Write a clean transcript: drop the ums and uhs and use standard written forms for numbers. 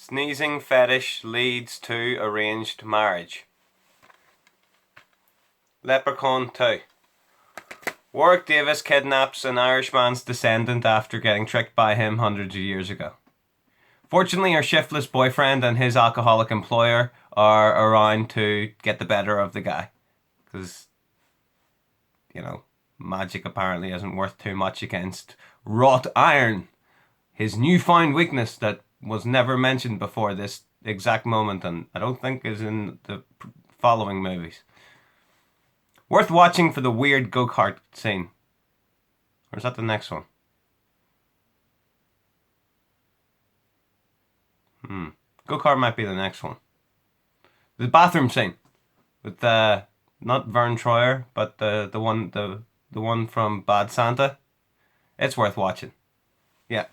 Sneezing fetish leads to arranged marriage. Leprechaun 2. Warwick Davis kidnaps an Irishman's descendant after getting tricked by him hundreds of years ago. Fortunately, her shiftless boyfriend and his alcoholic employer are around to get the better of the guy. Because, magic apparently isn't worth too much against wrought iron. His newfound weakness that was never mentioned before this exact moment, and I don't think is in the following movies. Worth watching for the weird go-kart scene. Or is that the next one? Go-kart might be the next one. The bathroom scene with not Vern Troyer, but the one from Bad Santa. It's worth watching. Yeah.